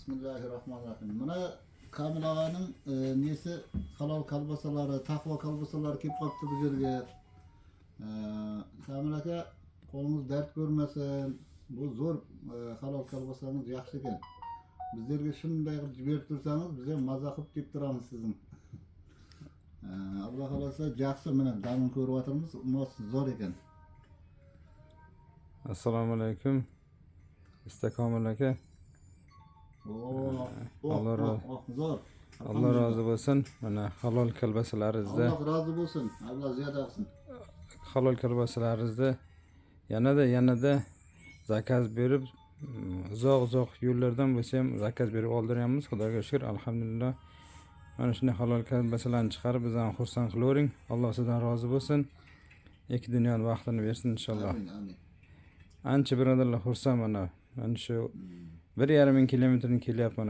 Bismillahirrahmanirrahim. Mana Kamil ağanın nesi halal kalbasaları, takva kalbasaları kelip kaptı bu yerge. Kamil aka kolunuz dert görmesin. Bu zor halal kalbasanız yaxşı ekan. Bizlerge shunday qilib jiberib tursangiz, bize maza qilib kep turamiz sizin. Allah xolasa yaxshi mana damini ko'rib o'tirmiz, umoz zo'r ekan. Assalomu alaykum. Kamil aka. Allah razı bo'lsin. Mana halol kalbasalaringizda. Allah razı bo'lsin. Allah ziyoda qilsin. Halol kalbasalaringizda yanada zakaz berib, uzoq yo'llardan bo'lsa ham zakaz berib oldiryapmiz. Xudoga shukr, alhamdulillah. Mana shunday halol kalbasalarni chiqarib bizdan xursand qilavering. Alloh sizdan rozi bo'lsin. Ikki dunyoning vaqtini bersin inshaalloh. Amin. Ancha birodarlar xursand mana. Mana shu 1,5 kilometrni kelyapman.